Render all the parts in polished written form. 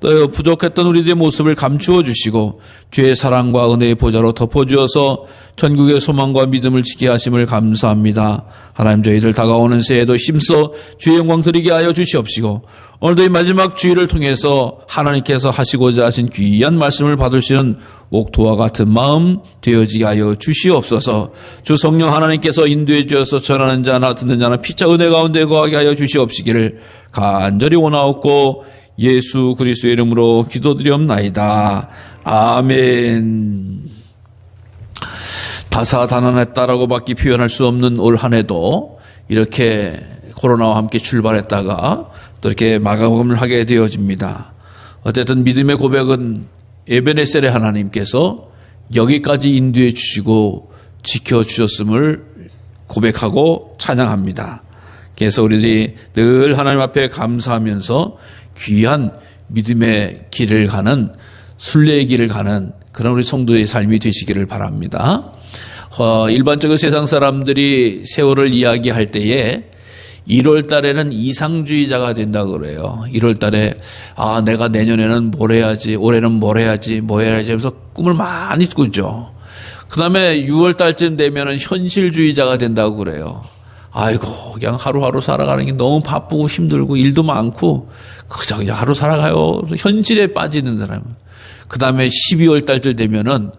또 부족했던 우리들의 모습을 감추어 주시고 주의 사랑과 은혜의 보좌로 덮어주어서 전국의 소망과 믿음을 지게 하심을 감사합니다. 하나님, 저희들 다가오는 새해에도 힘써 주의 영광 드리게 하여 주시옵시고 오늘도 이 마지막 주일을 통해서 하나님께서 하시고자 하신 귀한 말씀을 받을 수 있는 옥토와 같은 마음 되어지게 하여 주시옵소서. 주 성령 하나님께서 인도해 주어서 전하는 자나 듣는 자나 피차 은혜 가운데 거하게 하여 주시옵시기를 간절히 원하옵고 예수 그리스도의 이름으로 기도드리옵나이다. 아멘. 다사다난했다라고 밖에 표현할 수 없는 올 한 해도 이렇게 코로나와 함께 출발했다가 또 이렇게 마감을 하게 되어집니다. 어쨌든 믿음의 고백은 에베네셀의 하나님께서 여기까지 인도해 주시고 지켜주셨음을 고백하고 찬양합니다. 그래서 우리들이 늘 하나님 앞에 감사하면서 귀한 믿음의 길을 가는, 순례의 길을 가는 그런 우리 성도의 삶이 되시기를 바랍니다. 일반적으로 세상 사람들이 세월을 이야기할 때에 1월 달에는 이상주의자가 된다고 그래요. 1월 달에 내가 내년에는 뭘 해야지, 올해는 뭘 해야지, 뭐 해야지 하면서 꿈을 많이 꾸죠. 그 다음에 6월 달쯤 되면은 현실주의자가 된다고 그래요. 아이고, 그냥 하루하루 살아가는 게 너무 바쁘고 힘들고 일도 많고 그저 그냥 하루 살아가요. 현실에 빠지는 사람. 그 다음에 12월 달쯤 되면은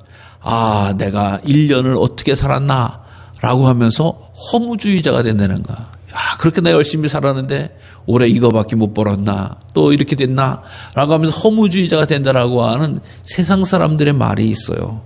내가 1년을 어떻게 살았나 라고 하면서 허무주의자가 된다는 거야. 그렇게 나 열심히 살았는데 올해 이거밖에 못 벌었나, 또 이렇게 됐나 라고 하면서 허무주의자가 된다라고 하는 세상 사람들의 말이 있어요.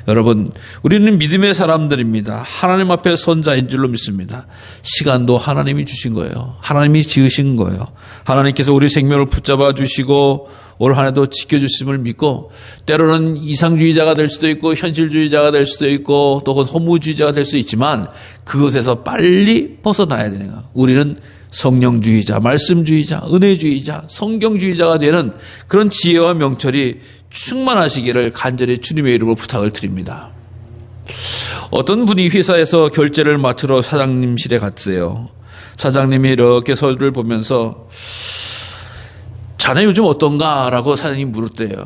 여러분, 우리는 믿음의 사람들입니다. 하나님 앞에 선 자인 줄로 믿습니다. 시간도 하나님이 주신 거예요. 하나님이 지으신 거예요. 하나님께서 우리 생명을 붙잡아 주시고 올 한 해도 지켜주심을 믿고, 때로는 이상주의자가 될 수도 있고 현실주의자가 될 수도 있고 또 허무주의자가 될 수 있지만 그것에서 빨리 벗어나야 되는 거예요. 우리는 성령주의자, 말씀주의자, 은혜주의자, 성경주의자가 되는 그런 지혜와 명철이 충만하시기를 간절히 주님의 이름으로 부탁을 드립니다. 어떤 분이 회사에서 결제를 맡으러 사장님실에 갔어요. 사장님이 이렇게 서류를 보면서 자네 요즘 어떤가? 라고 사장님이 물었대요.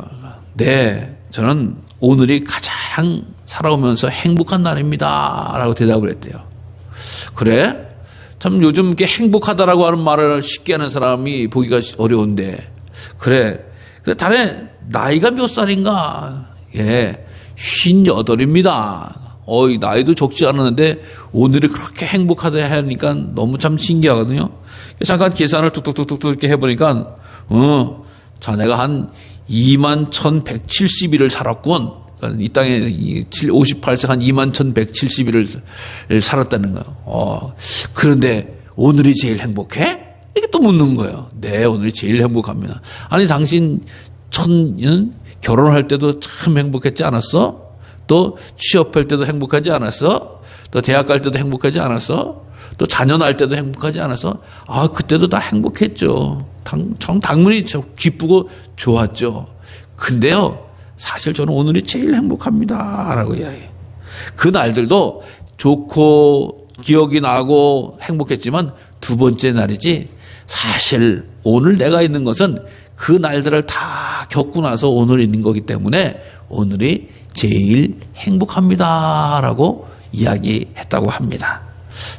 네, 저는 오늘이 가장 살아오면서 행복한 날입니다. 라고 대답을 했대요. 그래? 참 요즘 이렇게 행복하다라고 하는 말을 쉽게 하는 사람이 보기가 어려운데, 그래. 근데 자네 나이가 몇 살인가? 예, 58입니다. 나이도 적지 않았는데 오늘이 그렇게 행복하다 하니까 너무 참 신기하거든요. 잠깐 계산을 뚝뚝뚝뚝 이렇게 해보니까 자네가 한 21,170일을 살았군. 그러니까 이 땅에 58세 한 21,170일을 살았다는 거예요. 그런데 오늘이 제일 행복해? 이렇게 또 묻는 거예요. 네, 오늘이 제일 행복합니다. 아니, 당신 결혼할 때도 참 행복했지 않았어? 또 취업할 때도 행복하지 않았어? 또 대학 갈 때도 행복하지 않았어? 또 자녀 낳을 때도 행복하지 않았어? 그때도 다 행복했죠. 당연히 기쁘고 좋았죠. 근데요, 사실 저는 오늘이 제일 행복합니다. 라고 이야기해요. 그 날들도 좋고 기억이 나고 행복했지만 두 번째 날이지, 사실 오늘 내가 있는 것은 그 날들을 다 겪고 나서 오늘 있는 거기 때문에 오늘이 제일 행복합니다. 라고 이야기했다고 합니다.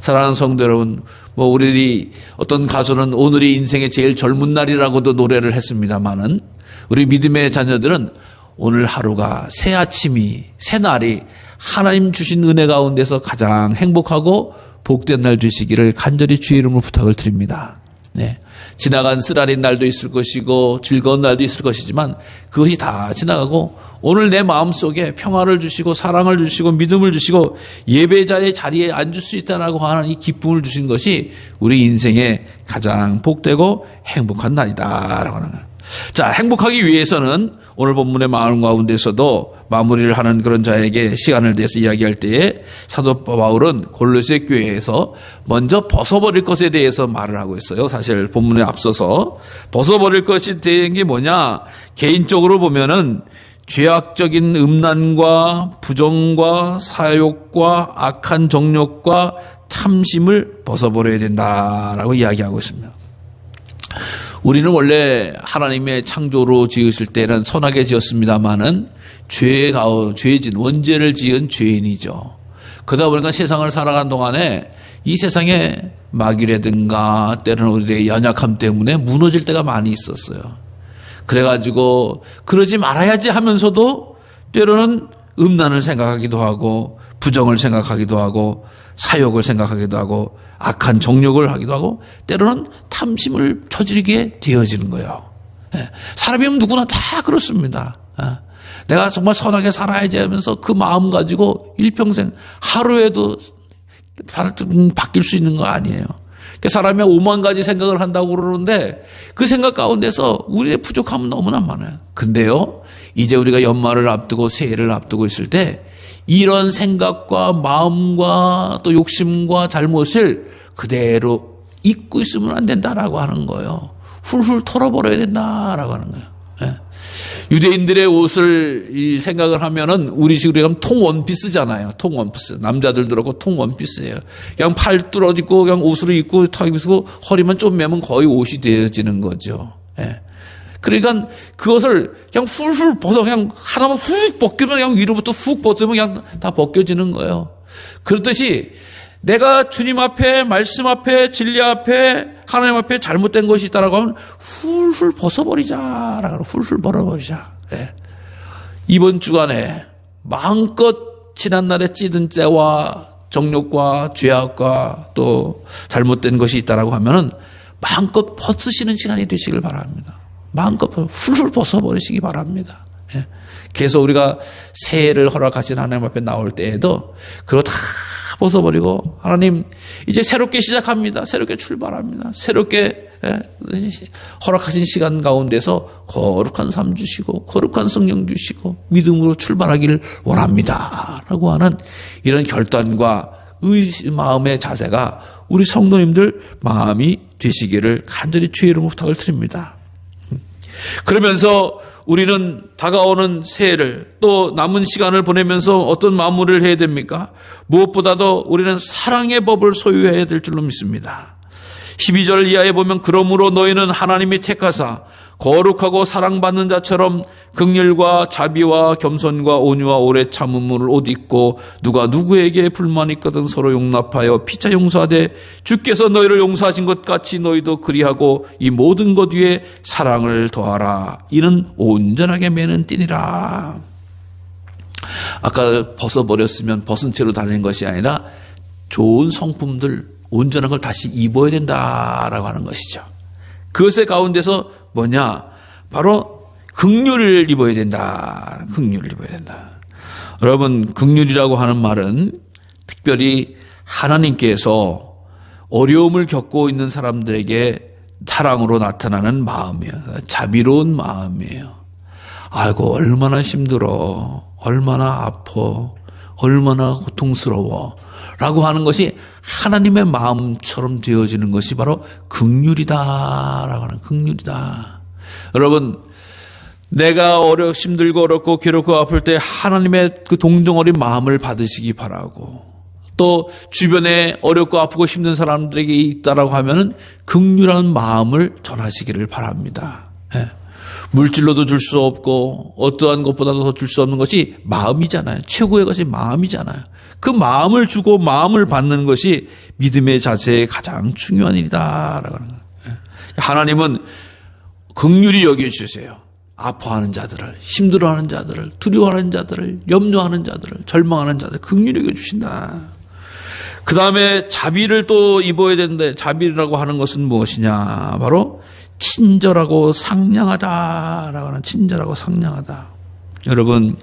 사랑하는 성도 여러분, 우리 어떤 가수는 오늘이 인생의 제일 젊은 날이라고도 노래를 했습니다만은, 우리 믿음의 자녀들은 오늘 하루가, 새 아침이, 새 날이 하나님 주신 은혜 가운데서 가장 행복하고 복된 날 주시기를 간절히 주의 이름으로 부탁을 드립니다. 네. 지나간 쓰라린 날도 있을 것이고 즐거운 날도 있을 것이지만 그것이 다 지나가고 오늘 내 마음속에 평화를 주시고 사랑을 주시고 믿음을 주시고 예배자의 자리에 앉을 수 있다라고 하는 이 기쁨을 주신 것이 우리 인생의 가장 복되고 행복한 날이다라고 하는 거예요. 자, 행복하기 위해서는 오늘 본문의 마음 가운데서도 마무리를 하는 그런 자에게 시간을 내서 이야기할 때에 사도 바울은 골로새 교회에서 먼저 벗어버릴 것에 대해서 말을 하고 있어요. 사실 본문에 앞서서 벗어버릴 것이 된 게 뭐냐? 개인적으로 보면은 죄악적인 음란과 부정과 사욕과 악한 정욕과 탐심을 벗어버려야 된다라고 이야기하고 있습니다. 우리는 원래 하나님의 창조로 지으실 때는 선하게 지었습니다마는 죄진, 원죄를 지은 죄인이죠. 그러다 보니까 세상을 살아간 동안에 이 세상에 마귀라든가 때로는 우리의 연약함 때문에 무너질 때가 많이 있었어요. 그래가지고 그러지 말아야지 하면서도 때로는 음란을 생각하기도 하고 부정을 생각하기도 하고 사욕을 생각하기도 하고 악한 정욕을 하기도 하고 때로는 탐심을 저지르게 되어지는 거예요. 사람이면 누구나 다 그렇습니다. 내가 정말 선하게 살아야지 하면서 그 마음 가지고 일평생 하루에도 바뀔 수 있는 거 아니에요. 사람이 5만 가지 생각을 한다고 그러는데 그 생각 가운데서 우리의 부족함은 너무나 많아요. 근데요, 이제 우리가 연말을 앞두고 새해를 앞두고 있을 때 이런 생각과 마음과 또 욕심과 잘못을 그대로 잊고 있으면 안 된다라고 하는 거예요. 훌훌 털어버려야 된다라고 하는 거예요. 유대인들의 옷을 생각을 하면은 우리식으로 하면 통 원피스잖아요. 통 원피스. 남자들 들어고 통 원피스예요. 그냥 팔 뚫어지고 그냥 옷으로 입고 턱 입고 허리만 좀 매면 거의 옷이 되어지는 거죠. 그러니까 그것을 그냥 훌훌 벗어 그냥 하나만 훅 벗기면 그냥 위로부터 훅 벗으면 그냥 다 벗겨지는 거예요. 그렇듯이 내가 주님 앞에, 말씀 앞에, 진리 앞에, 하나님 앞에 잘못된 것이 있다라고 하면 훌훌 벗어버리자라고, 훌훌 벗어버리자. 이번 주간에 마음껏 지난날에 찌든 때와 정욕과 죄악과 또 잘못된 것이 있다라고 하면은 마음껏 벗으시는 시간이 되시길 바랍니다. 마음껏 훌훌 벗어버리시기 바랍니다. 그래서 우리가 새해를 허락하신 하나님 앞에 나올 때에도 그거 다 벗어버리고 하나님 이제 새롭게 시작합니다. 새롭게 출발합니다. 새롭게 허락하신 시간 가운데서 거룩한 삶 주시고 거룩한 성령 주시고 믿음으로 출발하기를 원합니다. 라고 하는 이런 결단과 마음의 자세가 우리 성도님들 마음이 되시기를 간절히 주의 이름으로 부탁을 드립니다. 그러면서 우리는 다가오는 새해를 또 남은 시간을 보내면서 어떤 마무리를 해야 됩니까? 무엇보다도 우리는 사랑의 법을 소유해야 될 줄로 믿습니다. 12절 이하에 보면 그러므로 너희는 하나님이 택하사 거룩하고 사랑받는 자처럼 긍휼과 자비와 겸손과 온유와 오래 참음을 옷 입고 누가 누구에게 불만 있거든 서로 용납하여 피차 용서하되 주께서 너희를 용서하신 것 같이 너희도 그리하고 이 모든 것 위에 사랑을 더하라. 이는 온전하게 매는 띠니라. 아까 벗어버렸으면 벗은 채로 다니는 것이 아니라 좋은 성품들 온전한 걸 다시 입어야 된다라고 하는 것이죠. 그것의 가운데서 뭐냐? 바로 긍휼을 입어야 된다. 긍휼을 입어야 된다. 여러분, 긍휼이라고 하는 말은 특별히 하나님께서 어려움을 겪고 있는 사람들에게 사랑으로 나타나는 마음이에요. 자비로운 마음이에요. 아이고, 얼마나 힘들어. 얼마나 아파. 얼마나 고통스러워. 라고 하는 것이 하나님의 마음처럼 되어지는 것이 바로 긍휼이다라고 하는 긍휼이다. 여러분, 내가 힘들고 어렵고 괴롭고 아플 때 하나님의 그 동정 어린 마음을 받으시기 바라고, 또 주변에 어렵고 아프고 힘든 사람들에게 있다라고 하면은 긍휼한 마음을 전하시기를 바랍니다. 물질로도 줄 수 없고 어떠한 것보다도 더 줄 수 없는 것이 마음이잖아요. 최고의 것이 마음이잖아요. 그 마음을 주고 마음을 받는 것이 믿음의 자세의 가장 중요한 일이다라고 하는 거예요. 하나님은 긍휼히 여겨주세요. 아파하는 자들을, 힘들어하는 자들을, 두려워하는 자들을, 염려하는 자들을, 절망하는 자들을 긍휼히 여겨주신다. 그 다음에 자비를 또 입어야 되는데, 자비라고 하는 것은 무엇이냐? 바로 친절하고 상냥하다라고 하는, 친절하고 상냥하다. 여러분,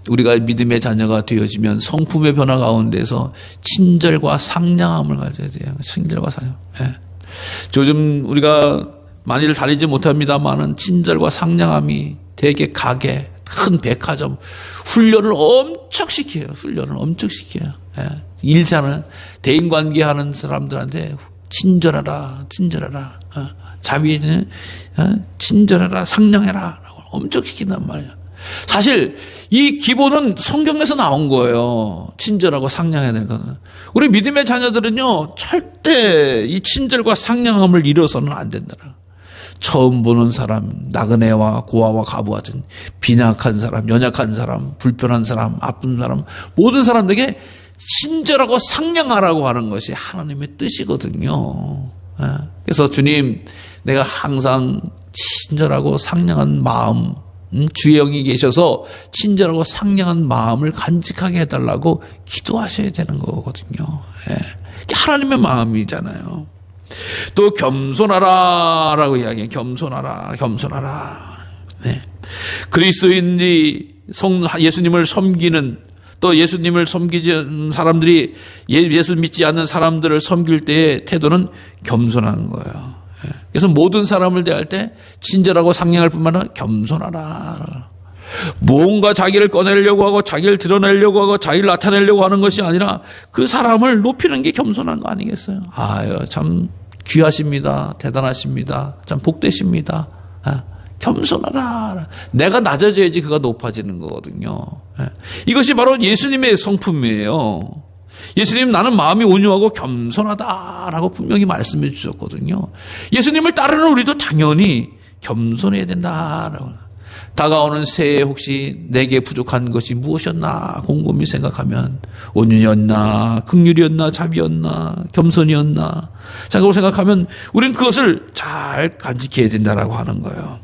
우리가 믿음의 자녀가 되어지면 성품의 변화 가운데서 친절과 상냥함을 가져야 돼요. 친절과 상냥. 요즘 우리가 많이들 다니지 못합니다만은 친절과 상냥함이 되게 가게, 큰 백화점, 훈련을 엄청 시켜요. 훈련을 엄청 시켜요. 일자는 대인관계하는 사람들한테 친절하라, 친절하라, 자비는 친절하라, 상냥해라 라고 엄청 시킨단 말이에요. 사실 이 기본은 성경에서 나온 거예요. 친절하고 상냥해야 되는 거는. 우리 믿음의 자녀들은요, 절대 이 친절과 상냥함을 잃어서는 안 된다. 처음 보는 사람, 나그네와 고아와 과부 같은 빈약한 사람, 연약한 사람, 불편한 사람, 아픈 사람, 모든 사람들에게 친절하고 상냥하라고 하는 것이 하나님의 뜻이거든요. 그래서 주님, 내가 항상 친절하고 상냥한 마음, 주의 영이 계셔서 친절하고 상냥한 마음을 간직하게 해달라고 기도하셔야 되는 거거든요. 이게 하나님의 마음이잖아요. 또 겸손하라라고 이야기해요. 겸손하라. 그리스도인이 예수님을 섬기는, 또 예수님을 섬기는 사람들이 예수 믿지 않는 사람들을 섬길 때의 태도는 겸손한 거예요. 그래서 모든 사람을 대할 때 친절하고 상냥할 뿐만 아니라 겸손하라. 뭔가 자기를 꺼내려고 하고 자기를 드러내려고 하고 자기를 나타내려고 하는 것이 아니라 그 사람을 높이는 게 겸손한 거 아니겠어요? 아유, 참 귀하십니다. 대단하십니다. 참 복되십니다. 겸손하라. 내가 낮아져야지 그가 높아지는 거거든요. 이것이 바로 예수님의 성품이에요. 예수님, 나는 마음이 온유하고 겸손하다라고 분명히 말씀해 주셨거든요. 예수님을 따르는 우리도 당연히 겸손해야 된다라고. 다가오는 새해 혹시 내게 부족한 것이 무엇이었나 곰곰이 생각하면 온유였나, 긍휼이었나, 자비였나, 겸손이었나, 자꾸 생각하면 우리는 그것을 잘 간직해야 된다라고 하는 거예요.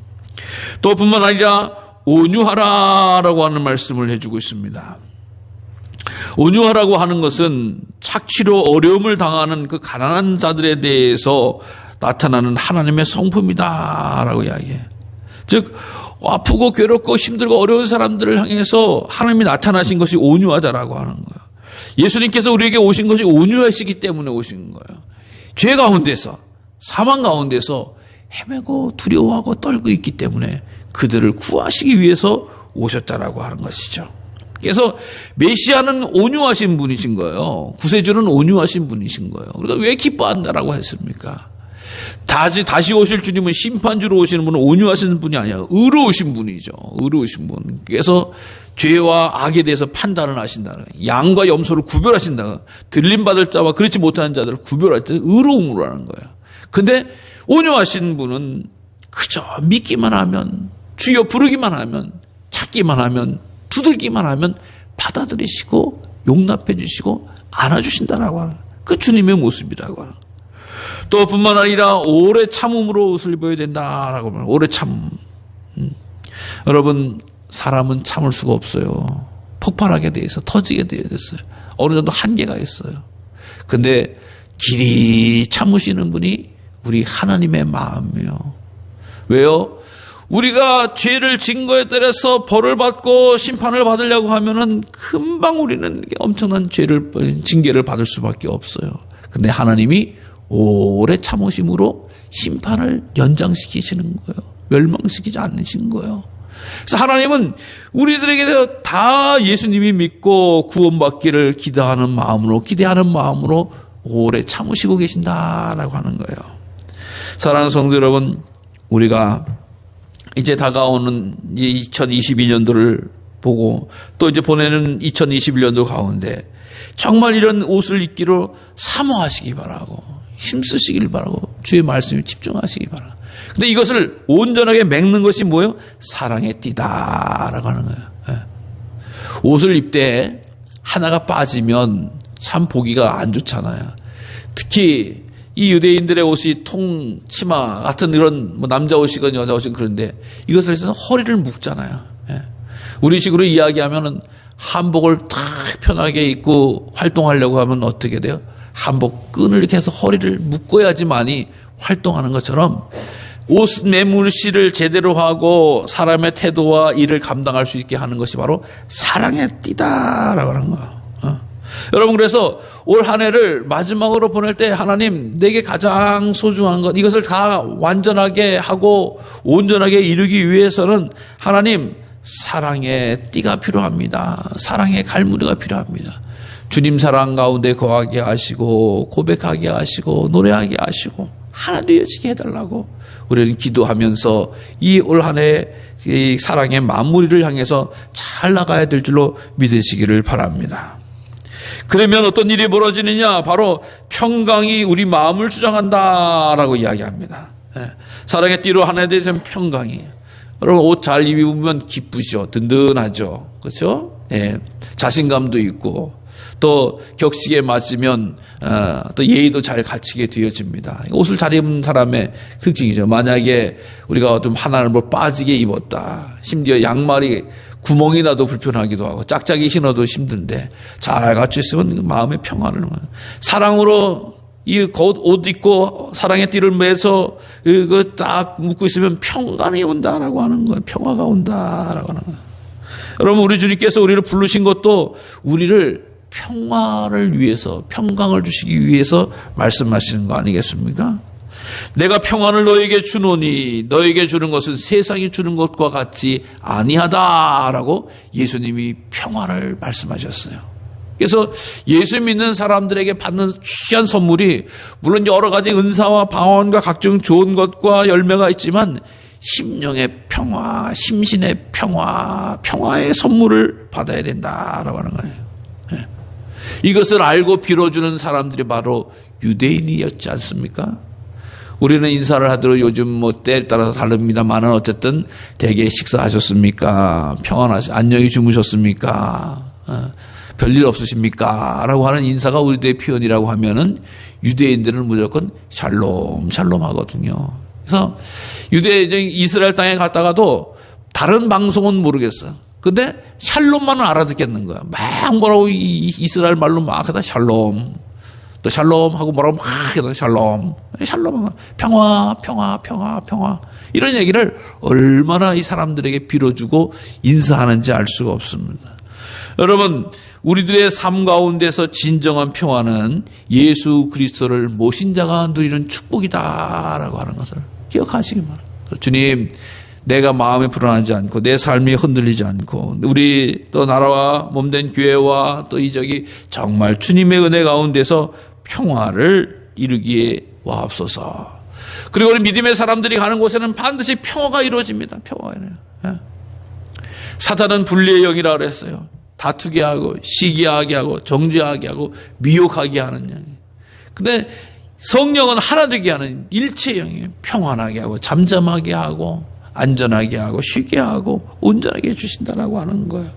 또 뿐만 아니라 온유하라라고 하는 말씀을 해주고 있습니다. 온유하라고 하는 것은 착취로 어려움을 당하는 그 가난한 자들에 대해서 나타나는 하나님의 성품이다라고 이야기해요. 즉 아프고 괴롭고 힘들고 어려운 사람들을 향해서 하나님이 나타나신 것이 온유하다라고 하는 거예요. 예수님께서 우리에게 오신 것이 온유하시기 때문에 오신 거예요. 죄 가운데서, 사망 가운데서 헤매고 두려워하고 떨고 있기 때문에 그들을 구하시기 위해서 오셨다라고 하는 것이죠. 그래서 메시아는 온유하신 분이신 거예요. 구세주는 온유하신 분이신 거예요. 그러니까 왜 기뻐한다라고 했습니까? 다시 오실 주님은 심판주로 오시는 분은 온유하신 분이 아니라 의로우신 분이죠. 의로우신 분. 그래서 죄와 악에 대해서 판단을 하신다. 양과 염소를 구별하신다. 들림받을 자와 그렇지 못하는 자들을 구별할 때는 의로움으로 하는 거예요. 근데 온유하신 분은 그저 믿기만 하면, 주여 부르기만 하면, 찾기만 하면, 두들기만 하면 받아들이시고 용납해 주시고 안아주신다라고 하는, 그 주님의 모습이라고 하는. 또 뿐만 아니라 오래 참음으로 옷을 입어야 된다라고 말해요. 오래 참. 여러분, 사람은 참을 수가 없어요. 폭발하게 돼 있어, 터지게 돼 있어요. 어느 정도 한계가 있어요. 근데 길이 참으시는 분이 우리 하나님의 마음이에요. 왜요? 우리가 죄를 진 거에 따라서 벌을 받고 심판을 받으려고 하면은 금방 우리는 엄청난 징계를 받을 수밖에 없어요. 근데 하나님이 오래 참으심으로 심판을 연장시키시는 거예요. 멸망시키지 않으신 거예요. 그래서 하나님은 우리들에게 다 예수님이 믿고 구원받기를 기대하는 마음으로 오래 참으시고 계신다라고 하는 거예요. 사랑하는 성도 여러분, 우리가 이제 다가오는 2022년도를 보고 또 이제 보내는 2021년도 가운데 정말 이런 옷을 입기로 사모하시기 바라고, 힘쓰시길 바라고, 주의 말씀에 집중하시기 바라고. 근데 이것을 온전하게 맺는 것이 뭐예요? 사랑의 띠다라고 하는 거예요. 옷을 입되 하나가 빠지면 참 보기가 안 좋잖아요. 특히 이 유대인들의 옷이 통치마 같은 이런 남자 옷이건 여자 옷이건 그런데 이것을 해서 허리를 묶잖아요. 우리 식으로 이야기하면은 한복을 탁 편하게 입고 활동하려고 하면 어떻게 돼요? 한복 끈을 이렇게 해서 허리를 묶어야지만이 활동하는 것처럼 옷 매물씨를 제대로 하고 사람의 태도와 일을 감당할 수 있게 하는 것이 바로 사랑의 띠다라고 하는 거예요. 여러분, 그래서 올 한 해를 마지막으로 보낼 때 하나님, 내게 가장 소중한 것, 이것을 다 완전하게 하고 온전하게 이루기 위해서는 하나님, 사랑의 띠가 필요합니다. 사랑의 갈무리가 필요합니다. 주님 사랑 가운데 거하게 하시고 고백하게 하시고 노래하게 하시고 하나 되어지게 해달라고 우리는 기도하면서 이 올 한 해 이 사랑의 마무리를 향해서 잘 나가야 될 줄로 믿으시기를 바랍니다. 그러면 어떤 일이 벌어지느냐? 바로 평강이 우리 마음을 주장한다라고 이야기합니다. 사랑의 띠로 하나에 대해서 평강이에요. 여러분 옷 잘 입으면 기쁘죠. 든든하죠. 그렇죠? 예. 자신감도 있고 또 격식에 맞으면 또 예의도 잘 갖추게 되어집니다. 옷을 잘 입은 사람의 특징이죠. 만약에 우리가 좀 하나를 뭐 빠지게 입었다. 심지어 양말이 구멍이 나도 불편하기도 하고 짝짝이 신어도 힘든데 잘 갖춰 있으면 마음의 평안을 사랑으로 이 옷 입고 사랑의 띠를 매서 그 딱 묶고 있으면 평강이 온다라고 하는 거예요. 평화가 온다라고 하는 거예요. 여러분 우리 주님께서 우리를 부르신 것도 우리를 평화를 위해서 평강을 주시기 위해서 말씀하시는 거 아니겠습니까? 내가 평안을 너에게 주노니 너에게 주는 것은 세상이 주는 것과 같이 아니하다라고 예수님이 평화를 말씀하셨어요. 그래서 예수 믿는 사람들에게 받는 귀한 선물이 물론 여러 가지 은사와 방언과 각종 좋은 것과 열매가 있지만 심령의 평화, 심신의 평화, 평화의 선물을 받아야 된다라고 하는 거예요. 이것을 알고 빌어주는 사람들이 바로 유대인이었지 않습니까? 우리는 인사를 하도록 요즘 뭐 때에 따라서 다릅니다만은 어쨌든 대개 식사하셨습니까? 안녕히 주무셨습니까? 별일 없으십니까? 라고 하는 인사가 우리들의 표현이라고 하면은 유대인들은 무조건 샬롬, 샬롬 하거든요. 그래서 이스라엘 땅에 갔다가도 다른 방송은 모르겠어. 근데 샬롬만은 알아듣겠는 거야. 막 뭐라고 이스라엘 말로 막 하다 샬롬. 또 샬롬 하고 뭐라고 막 하다 샬롬. 샬롬. 평화, 평화, 평화, 평화. 이런 얘기를 얼마나 이 사람들에게 빌어주고 인사하는지 알 수가 없습니다. 여러분, 우리들의 삶 가운데서 진정한 평화는 예수 그리스도를 모신 자가 누리는 축복이다라고 하는 것을 기억하시기 바랍니다. 주님, 내가 마음이 불안하지 않고 내 삶이 흔들리지 않고 우리 또 나라와 몸된 교회와 또 이적이 정말 주님의 은혜 가운데서 평화를 이루기에 와옵소서. 그리고 우리 믿음의 사람들이 가는 곳에는 반드시 평화가 이루어집니다. 평화가 이루어져요. 사탄은 분리의 영이라고 그랬어요. 다투게 하고 시기하게 하고 정죄하게 하고 미혹하게 하는 영이에요. 근데 성령은 하나 되게 하는 일체의 영이에요. 평안하게 하고 잠잠하게 하고 안전하게 하고 쉬게 하고 온전하게 해주신다라고 하는 거예요.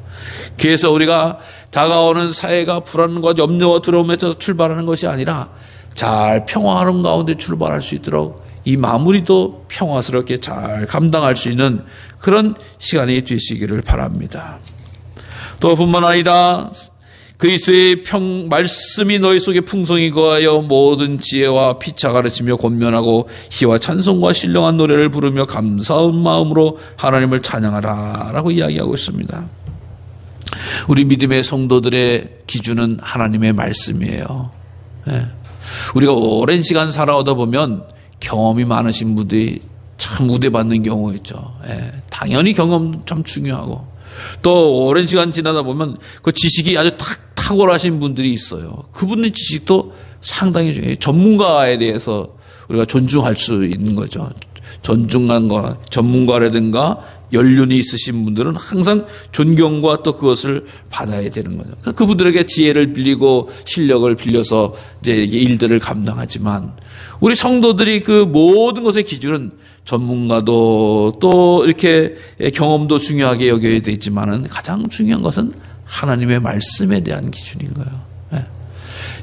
그래서 우리가 다가오는 사회가 불안과 염려와 두려움에서 출발하는 것이 아니라 잘 평화하는 가운데 출발할 수 있도록 이 마무리도 평화스럽게 잘 감당할 수 있는 그런 시간이 되시기를 바랍니다. 또 뿐만 아니라 그리스도의 말씀이 너희 속에 풍성히 거하여 모든 지혜와 피차 가르치며 권면하고 희와 찬송과 신령한 노래를 부르며 감사한 마음으로 하나님을 찬양하라 라고 이야기하고 있습니다. 우리 믿음의 성도들의 기준은 하나님의 말씀이에요. 우리가 오랜 시간 살아오다 보면 경험이 많으신 분들이 참 우대받는 경우가 있죠. 당연히 경험 참 중요하고 또 오랜 시간 지나다 보면 그 지식이 아주 탁월하신 분들이 있어요. 그분의 지식도 상당히 중요해요. 전문가에 대해서 우리가 존중할 수 있는 거죠. 존중한 거, 전문가라든가 연륜이 있으신 분들은 항상 존경과 또 그것을 받아야 되는 거죠. 그분들에게 지혜를 빌리고 실력을 빌려서 이제 일들을 감당하지만 우리 성도들이 그 모든 것의 기준은 전문가도 또 이렇게 경험도 중요하게 여겨야 되지만은 가장 중요한 것은 하나님의 말씀에 대한 기준인 거예요.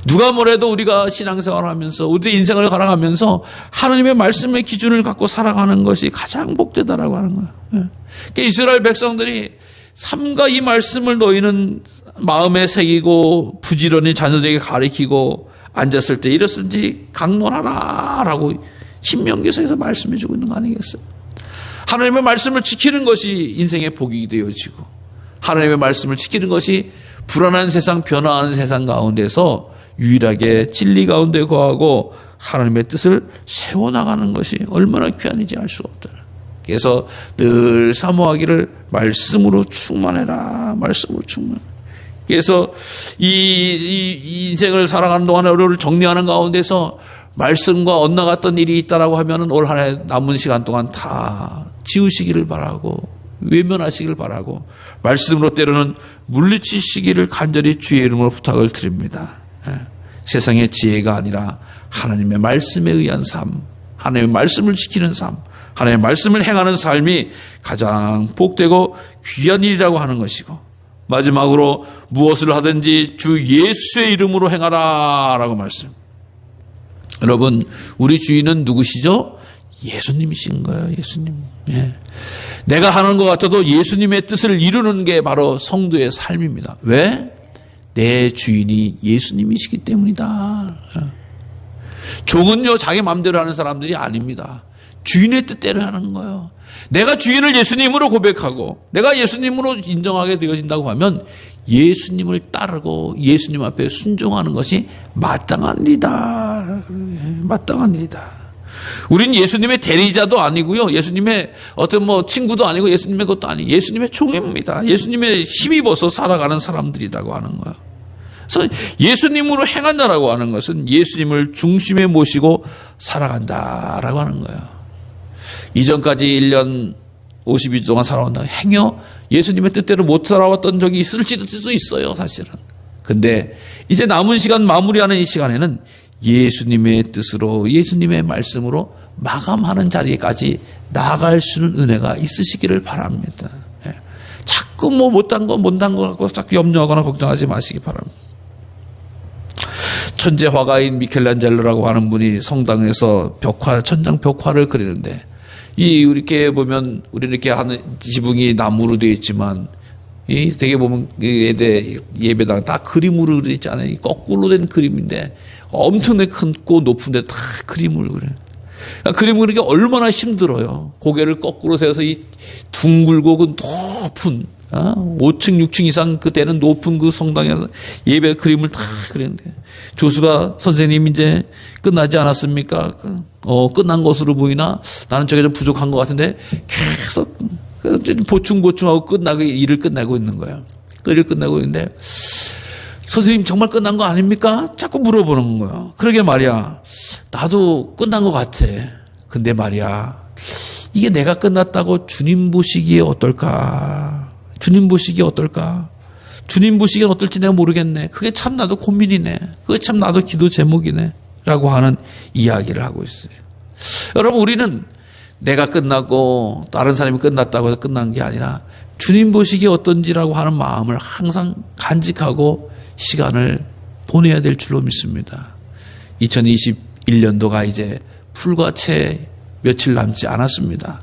누가 뭐래도 우리가 신앙생활을 하면서 우리 인생을 살아가면서 하나님의 말씀의 기준을 갖고 살아가는 것이 가장 복되다라고 하는 거예요. 그러니까 이스라엘 백성들이 삼가 이 말씀을 너희는 마음에 새기고 부지런히 자녀들에게 가르치고 앉았을 때 이랬을지 강론하라 라고 신명기서에서 말씀해 주고 있는 거 아니겠어요? 하나님의 말씀을 지키는 것이 인생의 복이 되어지고 하나님의 말씀을 지키는 것이 불안한 세상, 변화하는 세상 가운데서 유일하게 진리 가운데 거하고 하나님의 뜻을 세워나가는 것이 얼마나 귀한지 알 수가 없다. 그래서 늘 사모하기를 말씀으로 충만해라. 말씀으로 충만. 그래서 이 인생을 살아가는 동안에 어려움을 정리하는 가운데서 말씀과 엇나갔던 일이 있다라고 하면은 올 한 해 남은 시간 동안 다 지우시기를 바라고 외면하시기를 바라고 말씀으로 때로는 물리치시기를 간절히 주의 이름으로 부탁을 드립니다. 세상의 지혜가 아니라 하나님의 말씀에 의한 삶, 하나님의 말씀을 지키는 삶, 하나님의 말씀을 행하는 삶이 가장 복되고 귀한 일이라고 하는 것이고, 마지막으로 무엇을 하든지 주 예수의 이름으로 행하라 라고 말씀. 여러분, 우리 주인은 누구시죠? 예수님이신 거예요. 예수님. 예. 내가 하는 것 같아도 예수님의 뜻을 이루는 게 바로 성도의 삶입니다. 왜? 내 주인이 예수님이시기 때문이다. 종은요, 자기 마음대로 하는 사람들이 아닙니다. 주인의 뜻대로 하는 거예요. 내가 주인을 예수님으로 고백하고 내가 예수님으로 인정하게 되어진다고 하면 예수님을 따르고 예수님 앞에 순종하는 것이 마땅한 일이다. 마땅한 일이다. 우린 예수님의 대리자도 아니고요. 예수님의 어떤 친구도 아니고 예수님의 것도 아니고 예수님의 종입니다. 예수님의 힘입어서 살아가는 사람들이라고 하는 거예요. 그래서 예수님으로 행한다라고 하는 것은 예수님을 중심에 모시고 살아간다라고 하는 거예요. 이전까지 1년 50일 동안 살아온다. 행여 예수님의 뜻대로 못 살아왔던 적이 있을지도 있어요, 사실은. 근데 이제 남은 시간 마무리하는 이 시간에는 예수님의 뜻으로 예수님의 말씀으로 마감하는 자리까지 나아갈 수 있는 은혜가 있으시기를 바랍니다. 예. 자꾸 못한 거 갖고 자꾸 염려하거나 걱정하지 마시기 바랍니다. 천재 화가인 미켈란젤로라고 하는 분이 성당에서 천장 벽화를 그리는데, 이렇게 보면 우리 이렇게 하는 지붕이 나무로 되어 있지만 되게 보면 예배당 다 그림으로 되어 있잖아요. 거꾸로 된 그림인데 엄청나게 큰고 높은데 다 그림을 그래. 그러니까 그림 그리기 얼마나 힘들어요. 고개를 거꾸로 세워서 이 둥글고 그 높은 5층 6층 이상 되는 높은 그 성당에 예배 그림을 다 그리는데, 조수가 선생님 이제 끝나지 않았습니까? 끝난 것으로 보이나? 나는 저게 좀 부족한 것 같은데 계속 보충하고 일을 끝내고 있는 거예요. 일을 끝내고 있는데, 선생님 정말 끝난 거 아닙니까? 자꾸 물어보는 거예요. 그러게 말이야, 나도 끝난 것 같아. 근데 말이야, 이게 내가 끝났다고 주님 보시기에 어떨까? 주님 보시기에 어떨까? 주님 보시기에 어떨지 내가 모르겠네. 그게 참 나도 고민이네. 그게 참 나도 기도 제목이네. 라고 하는 이야기를 하고 있어요. 여러분, 우리는 내가 끝나고 다른 사람이 끝났다고 해서 끝난 게 아니라 주님 보시기에 어떤지라고 하는 마음을 항상 간직하고 시간을 보내야 될 줄로 믿습니다. 2021년도가 이제 불과 채 며칠 남지 않았습니다.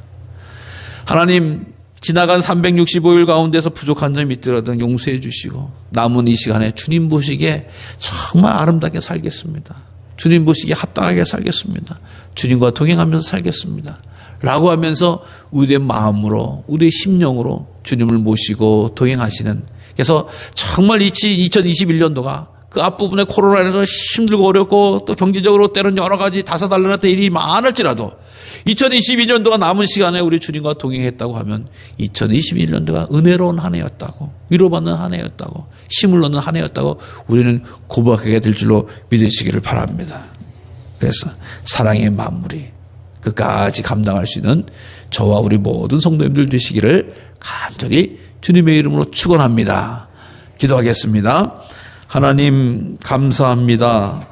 하나님, 지나간 365일 가운데서 부족한 점이 있더라도 용서해 주시고 남은 이 시간에 주님 보시기에 정말 아름답게 살겠습니다. 주님 보시기에 합당하게 살겠습니다. 주님과 동행하면서 살겠습니다. 라고 하면서 우리의 마음으로, 우리의 심령으로 주님을 모시고 동행하시는, 그래서 정말 2021년도가 그 앞부분에 코로나에서 힘들고 어렵고 또 경제적으로 때로는 여러 가지 다사달란했던 일이 많을지라도 2022년도가 남은 시간에 우리 주님과 동행했다고 하면 2021년도가 은혜로운 한 해였다고, 위로받는 한 해였다고, 힘을 얻는 한 해였다고 우리는 고백하게 될 줄로 믿으시기를 바랍니다. 그래서 사랑의 마무리 끝까지 감당할 수 있는 저와 우리 모든 성도님들 되시기를 간절히 주님의 이름으로 축원합니다. 기도하겠습니다. 하나님 감사합니다.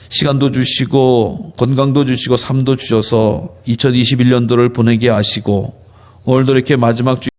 시간도 주시고 건강도 주시고 삶도 주셔서 2021년도를 보내게 하시고 오늘도 이렇게 마지막 주